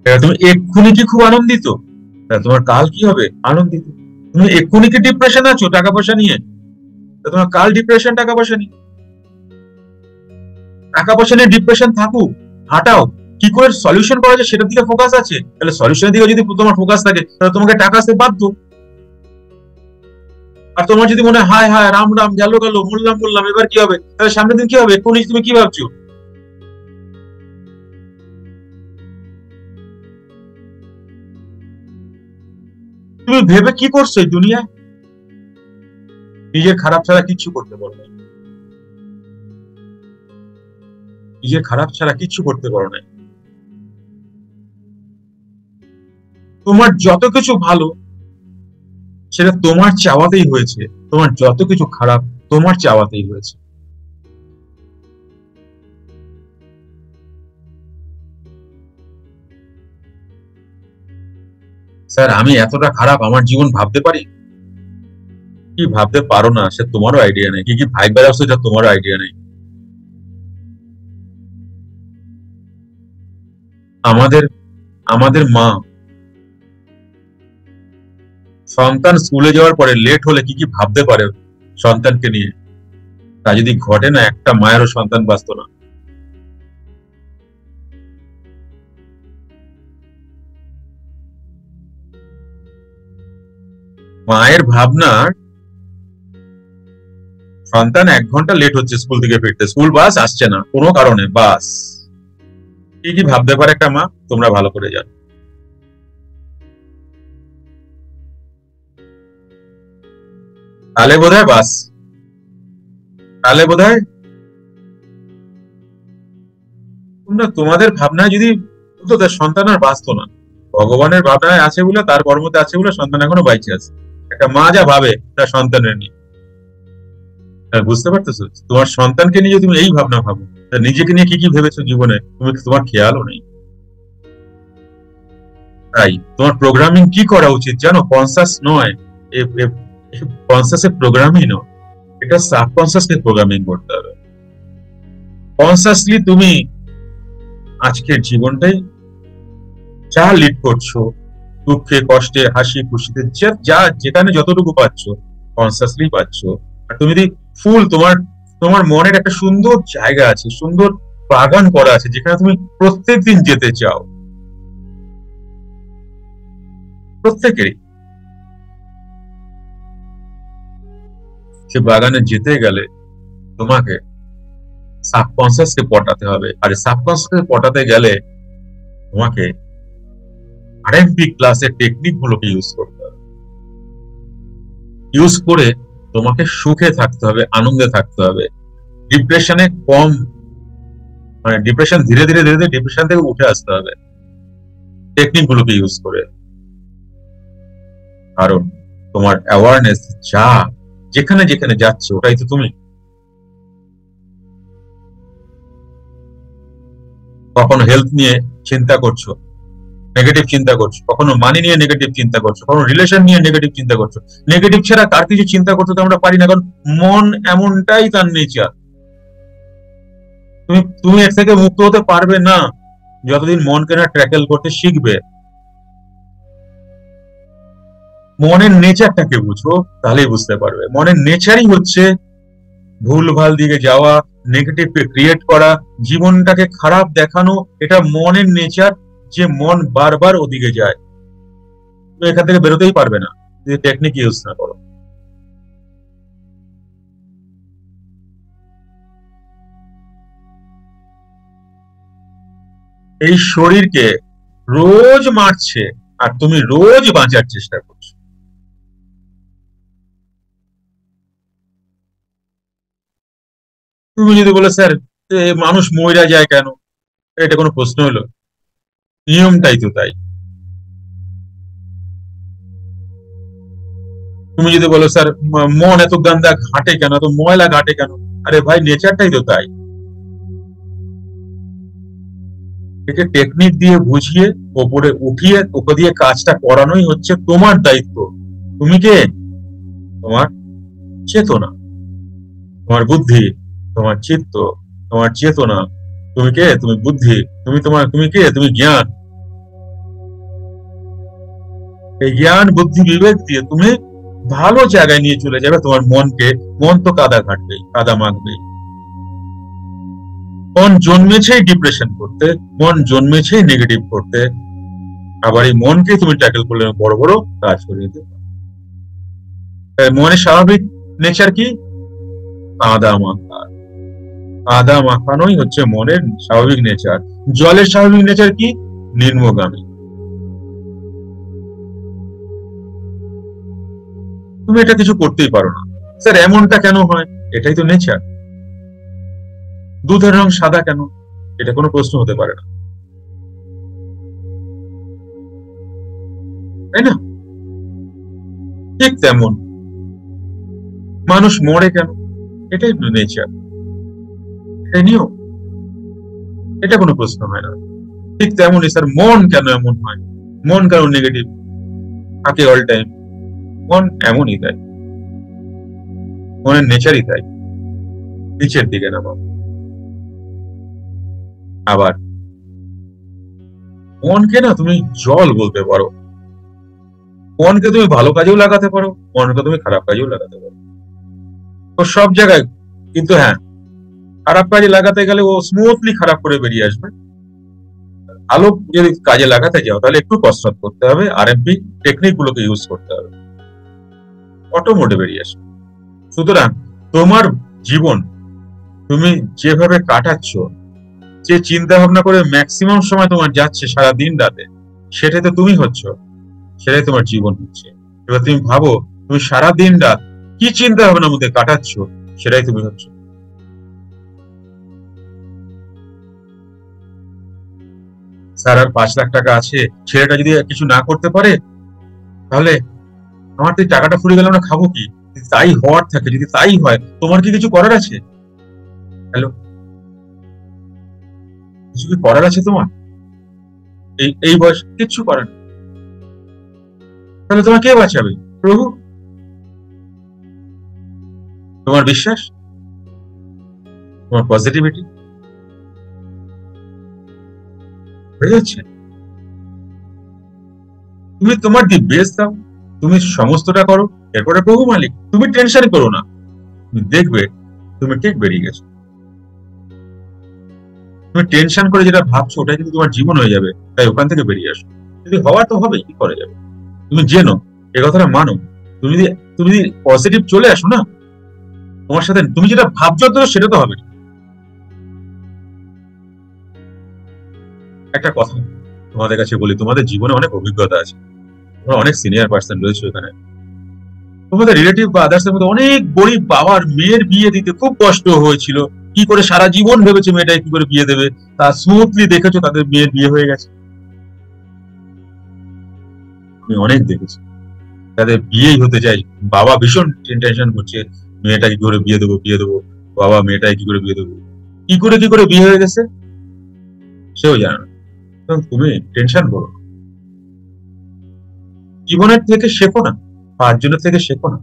তুমি এক্ষুনি কি খুব আনন্দিত, তোমার কাল কি হবে আনন্দিত। তুমি এক্ষুনি কি ডিপ্রেশন আছো টাকা পয়সা নিয়ে, তোমার কাল ডিপ্রেশন টাকা পয়সা নিয়ে। টাকা পয়সা নিয়ে ডিপ্রেশন থাকুক, হাঁটাও, কি করে সলিউশন করা যায় সেটার দিকে ফোকাস আছে। তাহলে সলিউশনের দিকে যদি তোমার ফোকাস থাকে, তাহলে তোমাকে টাকা আসতে বাধ্য। আর তোমার যদি মনে হয় হায় হায় রাম রাম গেল গেল বললাম বললাম এবার কি হবে, তাহলে সামনের দিন কি হবে, এক্ষুনি তুমি কি ভাবছো? তুমি ভেবে কি করছো এই দুনিয়ায়? নিজের খারাপ ছাড়া কিচ্ছু করতে পারো না, নিজের খারাপ ছাড়া কিচ্ছু করতে পারো না। তোমার যত কিছু ভালো সেটা তোমার চাওয়াতেই হয়েছে, তোমার যত কিছু খারাপ তোমার চাওয়াতেই হয়েছে। স্যার আমি এতটা খারাপ আমার জীবন ভাবতে পারি? কি ভাবতে পারো না সে তোমারও আইডিয়া নেই, কি কি ভাইবার আসছে যা তোমারও আইডিয়া নেই। আমাদের আমাদের মা সন্তান স্কুলে যাওয়ার পরে লেট হলে কি কি ভাবতে পারে সন্তানকে নিয়ে, তা যদি ঘটে না একটা মায়েরও সন্তান বাঁচতো না। মায়ের ভাবনার, সন্তান 1 ঘন্টা লেট হচ্ছে স্কুল থেকে ফিরতে, স্কুল বাস আসছে না কোনো কারণে, বাস কি কি ভাবতে পারে একটা মা, তোমরা ভালো করে জানো। তাহলে বোধহয় বাস, তাহলে বোধহয় তোমরা তোমাদের ভাবনায় যদি হতো, তার সন্তান আর বাঁচতো না। ভগবানের ভাবনায় আছে বলে, তার কর্মতে আছে বলে সন্তান এখনো বাইচে আছে। একটা মা যা ভাবে তার সন্তানের নিয়ে, আর বুঝতে পারতেছো? তোমার সন্তানকে নিয়ে যদি তুমি এই ভাবনা ভাবো, তা নিজেকে নিয়ে কি কি ভেবেছো জীবনে তুমি, তোমার খেয়ালও নেই। তাই তোমার প্রোগ্রামিং কি করা উচিত জানো, কনসাস নয়, কনসাসে প্রোগ্রামই নয়, এটা সাবকনসাসকে প্রোগ্রামিং করতে হবে। কনসাসলি তুমি আজকের জীবনটাই যা লিড করছো, দুঃখে কষ্টে হাসি খুশিতে যা যেখানে যতটুকু পাচ্ছ কনসাসলি পাচ্ছ। আর তুমি যদি ফুল তোমার, তোমার মনের একটা সুন্দর জায়গা আছে, সুন্দর বাগান করা আছে যেখানে তুমি প্রত্যেকদিন যেতে চাও, প্রত্যেকেরই। সে বাগানে যেতে গেলে তোমাকে সাবকনসিয়াসকে পটাতে হবে, আর সাবকনসিয়াসকে পটাতে গেলে তোমাকে আরএমপি ক্লাসের টেকনিক গুলোকে ইউজ করতে হবে। ইউজ করে তোমাকে সুখে থাকতে হবে, আনন্দে থাকতে হবে, ডিপ্রেশনে কম, মানে ডিপ্রেশন ধীরে ধীরে ধীরে ধীরে ডিপ্রেশন থেকে উঠে আসতে হবে টেকনিক গুলোকে ইউজ করে। কারণ তোমার অ্যাওয়ারনেস যা যেখানে যেখানে যাচ্ছে ওটাই তো তুমি। কখনো হেলথ নিয়ে চিন্তা করছো, নেগেটিভ চিন্তা করছো, কখনো মানি নিয়ে নেগেটিভ চিন্তা করছো, কখনো রিলেশন নিয়ে নেগেটিভ চিন্তা করছো। নেগেটিভ ছাড়া কার কিছু চিন্তা করতে তো আমরা পারি না, কারণ মন এমনটাই তার নেচার। তুমি তুমি এর থেকে মুক্ত হতে পারবে না যতদিন মনকে না ট্র্যাকেল করতে শিখবে। মনের নেচারটাকে বুঝো, তাহলেই বুঝতে পারবে। মনের নেচারই হচ্ছে ভুলভাল দিকে যাওয়া, নেগেটিভ ক্রিয়েট করা, জীবনটাকে খারাপ দেখানো। এটা মনের নেচার, যে মন বারবার ওদিকে যায়। তুমি এখান থেকে বেরোতেই পারবে না যদি টেকনিক ইউজ না করো। এই শরীরকে রোজ মারছে, আর তুমি রোজ বাঁচার চেষ্টা করছো। তুমি যদি বলে স্যার মানুষ মইরা যায় কেন, এটা কোনো প্রশ্ন হলো? নিয়মটাই তো তাই। তুমি যদি বলো স্যার মন এত গান্দা ঘাটে কেন, এত ময়লা ঘাটে কেন, আরে ভাই নেচারটাই তো তাই। একে টেকনিক দিয়ে বুঝিয়ে ওপরে উঠিয়ে ওকে দিয়ে কাজটা করানোই হচ্ছে তোমার দায়িত্ব। তুমি কে? তোমার চেতনা, তোমার বুদ্ধি, তোমার চিত্ত, তোমার চেতনা। তুমি কে? তুমি বুদ্ধি। তুমি কে? তুমি জ্ঞান। এই জ্ঞান বুদ্ধি বিবেক দিয়ে তুমি ভালো জায়গায় নিয়ে চলে যাবে তোমার মনকে। মন তো কাদা ঘাটবেই, কাদা মাখবেই। মন জন্মেছেই ডিপ্রেশন করতে, মন জন্মেছেই নেগেটিভ করতে। আবার এই মনকে তুমি ট্যাকেল করলে বড় বড় কাজ করে দিতে পারো। মনের স্বাভাবিক নেচার কি? কাদা মাখা। কাদা মাখানোই হচ্ছে মনের স্বাভাবিক নেচার। জলের স্বাভাবিক নেচার কি? নিম্নগামী। তুমি এটা কিছু করতেই পারো না। স্যার এমনটা কেন হয়? এটাই তো নেচার। দুধের রং সাদা কেন? এটা কোনো প্রশ্ন হতে পারে না, তাই না? ঠিক তেমন মানুষ মরে কেন? এটাই নেচার, এটাই নিয়ম। এটা কোনো প্রশ্ন হয় না। ঠিক তেমনই স্যার মন কেন এমন হয়, মন কেন নেগেটিভ থাকে অল টাইম? মন এমনই তাই, মনের নেচারই তাই, নিচের দিকে নামা। আবার মনকে না তুমি জল বলতে পারো। মনকে তুমি ভালো কাজেও লাগাতে পারো, মনকে তুমি খারাপ কাজেও লাগাতে পারো। ও সব জায়গায়, কিন্তু হ্যাঁ, খারাপ কাজে লাগাতে গেলে ও স্মুথলি খারাপ করে বেরিয়ে আসবে। ভালো যদি কাজে লাগাতে যাও তাহলে একটু কসরত করতে হবে, আরএমপি টেকনিক গুলোকে ইউজ করতে হবে, অটোমোটে বেরিয়ে আসবে। সুতরাং তোমার জীবন তুমি যেভাবে কাটাচ্ছ, যে চিন্তা ভাবনা করে ম্যাক্সিমাম সময় তোমার যাচ্ছে সারা দিন রাতে, সেটাই তো তুমি হচ্ছ, সেটাই তোমার জীবন হচ্ছে। এবার তুমি ভাবো তুমি সারা দিন রাত কি চিন্তা ভাবনার মধ্যে কাটাচ্ছ, সেটাই তুমি হচ্ছ। স্যার আর 5 লাখ টাকা আছে, ছেলেটা যদি কিছু না করতে পারে তাহলে আমার তো এই টাকাটা ফুরিয়ে গেলে আমরা খাবো কি? যদি তাই হওয়ার থাকে, যদি তাই হয়, তোমার কি কিছু করার আছে? হ্যালো, কিছু কি করার আছে তোমার? এই এই বয়স কিচ্ছু করার নেই। তাহলে তোমার কে বাঁচাবে? প্রভু। তোমার বিশ্বাস, তোমার পজিটিভিটি হয়ে যাচ্ছে। তুমি তোমার দি বেস্ট দাও, তুমি সমস্তটা করো, এরপরে প্রভু মালিক। তুমি টেনশন করো না, তুমি দেখবে তুমি ঠিক বেরিয়ে গেছো। তুমি টেনশন করে যেটা ভাবছো ওটাই কিন্তু তোমার জীবন হয়ে যাবে। তাই ওখান থেকে বেরিয়ে আসো। যদি হওয়ার তো হবে, কি করা যাবে? তুমি জেনো, এ কথাটা মানো। তুমি যদি তুমি যদি পজিটিভ চলে আসো না, তোমার সাথে তুমি যেটা ভাবছো তো সেটা তো হবে না। একটা কথা তোমাদের কাছে বলি, তোমাদের জীবনে অনেক অভিজ্ঞতা আছে, তোমরা অনেক সিনিয়র পার্সন রয়েছে এখানে। তোমাদের রিলেটিভ বা আদার্স এর মধ্যে অনেক গরিব বাবার মেয়ের বিয়ে দিতে খুব কষ্ট হয়েছিল। কি করে সারা জীবন ভেবেছে মেয়েটাকে কি করে বিয়ে দেবে, তা স্মুথলি দেখেছো তাদের মেয়ের বিয়ে হয়ে গেছে। আমি অনেক দেখেছি তাদের বিয়েই হতে চাই, বাবা ভীষণ টেনশন করছে, মেয়েটা কি করে বিয়ে দেবো, বিয়ে দেবো, বাবা মেয়েটাকে কি করে বিয়ে দেবো। কি করে বিয়ে হয়ে গেছে? সেও জানে না। তুমি টেনশন করো, জীবনের থেকে শেখো না, পাঁচজনের থেকে শেখো না।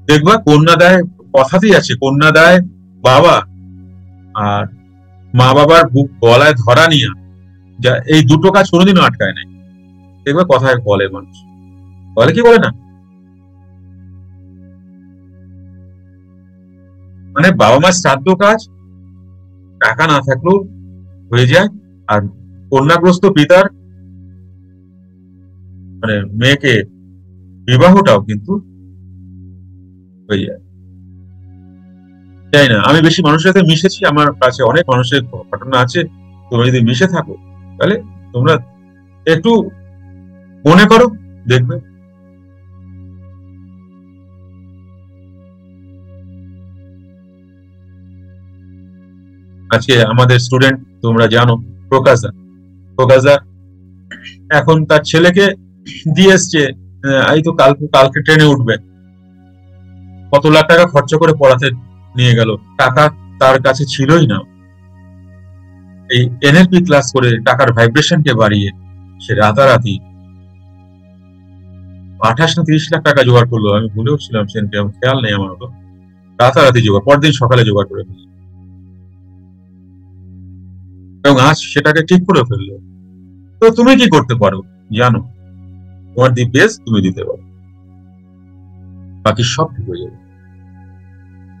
দেখবা কন্যা দেয়, কথাতেই আছে কন্যা দেয় বাবা, আর মা বাবার বুক গলায় ধরা নিয়ে যা, এই দুটো কাজ কোনোদিনও আটকায় নাই। দেখবে কথায় বলে মানুষ, বলে কি বলে না, মানে বাবা মার শ্রাদ্ধ কাজ টাকা না থাকলেও হয়ে যায়, আর কন্যাগ্রস্ত পিতার মানে মেয়েকে বিবাহটাও কিন্তু হয়ে যায়। তাই না, আমি বেশি মানুষের সাথে মিশেছি, আমার কাছে অনেক মানুষের ঘটনা আছে। তোমরা যদি মিশে থাকো তাহলে তোমরা একটু মনে করো, দেখবে। আজকে আমাদের স্টুডেন্ট তোমরা জানো, প্রকাশদা, প্রকাশদা এখন তার ছেলেকে দিয়ে এসছে, এই তো কালকে ট্রেনে উঠবে, কত লাখ টাকা খরচা করে পড়াতে নিয়ে গেল, টাকা তার কাছে ছিলই না। এই এনএলপি ক্লাস করে টাকার ভাইব্রেশনকে বাড়িয়ে সে রাতারাতি 28 না 30 লাখ টাকা জোগাড় করলো। আমি ভুলেও ছিলাম, সেদিনকে আমার খেয়াল নেই, আমার তো রাতারাতি জোগাড়, পরদিন সকালে জোগাড় করে ফেললো এবং আজ সেটাকে ঠিক করে ফেললো। তো তুমি কি করতে পারো জানো, তোমার দি বেস্ট তুমি দিতে পারো, বাকি সব ঠিক হয়ে যাবে।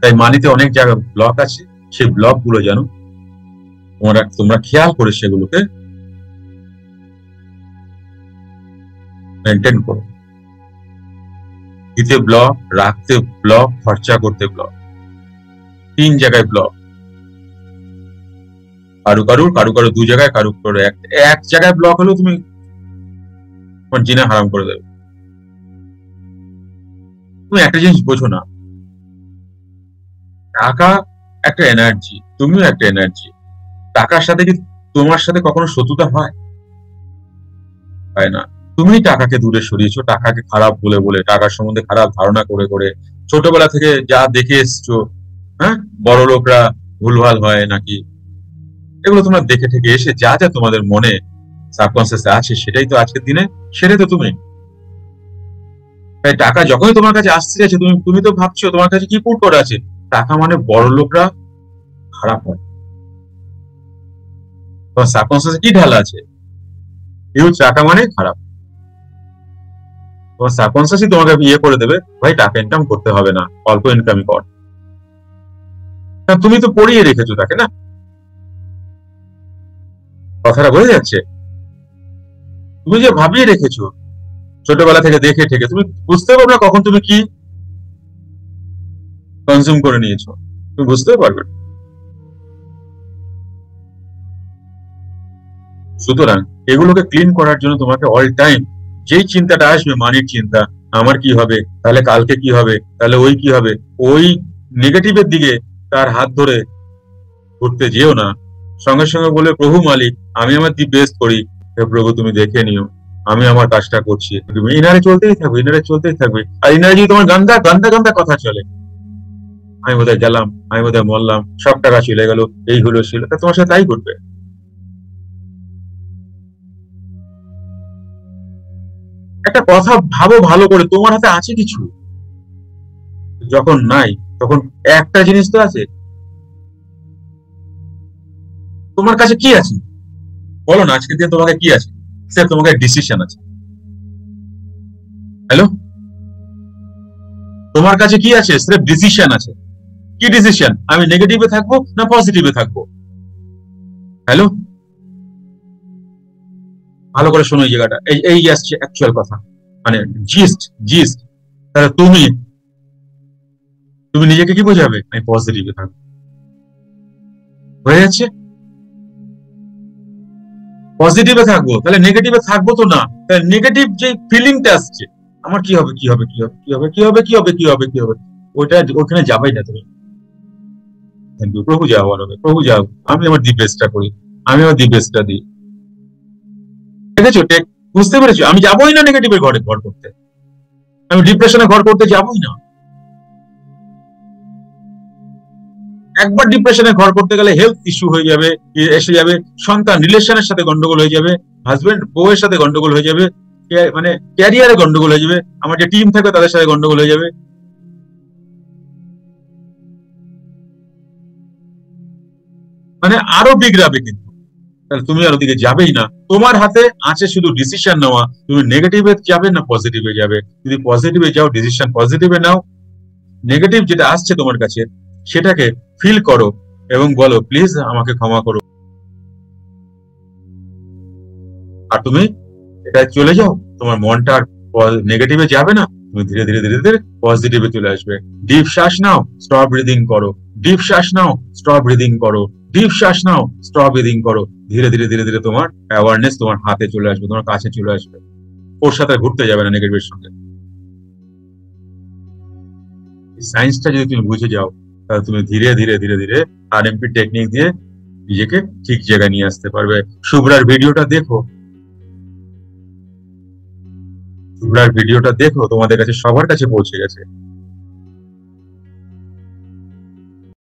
তাই মানিতে অনেক জায়গায় ব্লক আছে, সেই ব্লক গুলো জানো তোমরা খেয়াল করে সেগুলোকে মেনটেন করো। দিতে ব্লক, রাখতে ব্লক, খরচা করতে ব্লক, 3 জায়গায় ব্লক। কারু 2 জায়গায়, কারু এক জায়গায় ব্লক হলেও তুমি তোমার জিনা হারাম করে দেবে। তুমি একটা জিনিস বোঝো না, টাকা একটা এনার্জি, তুমিও একটা এনার্জি। টাকার সাথে কি তোমার সাথে কখনো শত্রুতা হয়? হয় না। তুমি টাকাকে দূরে সরিয়েছো, টাকাকে খারাপ বলে বলে, টাকার সম্বন্ধে খারাপ ধারণা করে করে, ছোটবেলা থেকে যা দেখে এসছো, হ্যাঁ, বড় লোকরা ভুলভাল হয় নাকি, এগুলো তোমরা দেখে থেকে এসে যা যা তোমাদের মনে সাবকনসিয়াসে আছে, সেটাই তো আজকের দিনে সেটাই তো তুমি। তাই টাকা যখনই তোমার কাছে আসতে যাচ্ছে, তুমি তো ভাবছো তোমার কাছে কি পুট করে আছে। টাকা মানে বড় লোকরা খারাপ হয়, তোমার সাবকনসিয়াসে কি ঢালা আছে, হিউজ টাকা মানে খারাপ। তোমার সাবকনসিয়াসই তোমাকে ইয়ে করে দেবে, ভাই টাকা ইনকাম করতে হবে না, অল্প ইনকামই কর। তুমি তো পড়িয়ে রেখেছো তাকে না, কথাটা বোঝা যাচ্ছে। তুমি যে ভাবিয়ে রেখেছো ছোটবেলা থেকে দেখে ঠেকে, তুমি বুঝতে পারবে না কখন তুমি কি কনজিউম করে নিয়েছো, তুমি বুঝতে পারবে না। সুতরাং এগুলোকে ক্লিন করার জন্য তোমাকে অল টাইম যেই চিন্তাটা আসবে, মানির চিন্তা, আমার কি হবে, তাহলে কালকে কি হবে, তাহলে ওই কি হবে, ওই নেগেটিভের দিকে তার হাত ধরে ঘুরতে যেও না। সঙ্গে সঙ্গে বলে, প্রভু মালিক, আমি আমার দি বেস্ট করি, হে প্রভু তুমি দেখে নিও, আমি আমার কাজটা করছি। তুমি ইনারে চলতেই থাকবে, ইনারে চলতেই থাকবে। আর ইনারে যদি তোমার গান্দা গান্দা গান্দা কথা চলে, আমি বোধহয় গেলাম, আমি বোধহয় মরলাম, সব টাকা চলে গেল, এই হলো ছিল, তা তোমার সাথে তাই করবে। একটা কথা ভাবো ভালো করে, তোমার হাতে আছে কিছু, যখন নাই তখন একটা জিনিস তো আছে, তোমার কাছে কি আছে বলো না, আজকের দিন তোমাকে কি আছে, সে তোমাকে ডিসিশন আছে। হ্যালো, তোমার কাছে কি আছে, সির্ফ ডিসিশন আছে। কি ডিসিশন, আমি নেগেটিভে থাকবো না পজিটিভে থাকবো? হ্যালো, ভালো করে শোনো এই জায়গাটা, এই এই আসছে অ্যাকচুয়াল কথা, মানে জিস্ট জিস্ট। তাহলে তুমি তুমি নিজেকে কি বোঝাবে, আমি পজিটিভে থাকবো, হয়ে যাচ্ছে। পজিটিভে থাকবো, তাহলে নেগেটিভে থাকবো তো না। তাহলে নেগেটিভ যে ফিলিংটা আসছে, আমার কি হবে, কি হবে, কি হবে, কি হবে, কি হবে, কি হবে, কি হবে, কি হবে, ওইটা ওখানে যাবেই না তুমি। কিন্তু প্রভু যাও, বলো প্রভু যাও, আমি আমার দি বেস্টটা করি, আমি আমার দি বেস্টটা দিই। দেখেছো, বুঝতে পেরেছো, আমি যাবোই না নেগেটিভের ঘরে ঘর করতে, আমি ডিপ্রেশনে ঘর করতে যাবোই না। একবার ডিপ্রেশনে ঘর করতে গেলে হেলথ ইস্যু হয়ে যাবে, এসে যাবে, সন্তান রিলেশনের সাথে গন্ডগোল হয়ে যাবে, হাজবেন্ড বউয়ের সাথে গন্ডগোল হয়ে যাবে, মানে ক্যারিয়ারে গন্ডগোল হয়ে যাবে, আমার যে টিম থাকবে তাদের সাথে গন্ডগোল হয়ে যাবে। মানে আরো বিগড়াবে কিন্তু। তাহলে তুমি আর ওদিকে যাবেই না। তোমার হাতে আছে শুধু ডিসিশন নেওয়া, তুমি নেগেটিভে যাবে না পজিটিভে যাবে। যদি পজিটিভে যাও, ডিসিশন পজিটিভে নাও, নেগেটিভ যেটা আসছে তোমার কাছে সেটাকে ফিল করো এবং বলো প্লিজ আমাকে ক্ষমা করো, আর তুমি এটা চলে যাও। তোমার মনটা আর নেগেটিভে যাবে না, তুমি ধীরে ধীরে ধীরে ধীরে পজিটিভে চলে আসবে। ডিপ শ্বাস নাও, স্টপ ব্রিদিং করো, ডিপ শ্বাস নাও, স্টপ ব্রিদিং করো, ডিপ শ্বাস নাও, স্টপ ব্রিদিং করো। ধীরে ধীরে ধীরে ধীরে তোমার অ্যাওয়ারনেস তোমার হাতে চলে আসবে, তোমার কাছে চলে আসবে। ওর সাথে ঘুরতে যাবে না নেগেটিভের সঙ্গে। সায়েন্সটা যদি তুমি বুঝে যাও, তাহলে তুমি ধীরে ধীরে ধীরে ধীরে আরএমপি টেকনিক দিয়ে নিজেকে ঠিক জায়গায় নিয়ে আসতে পারবে। শুভ্রার ভিডিওটা দেখো, শুভ্রার ভিডিওটা দেখো, তোমাদের কাছে সবার কাছে পৌঁছে গেছে।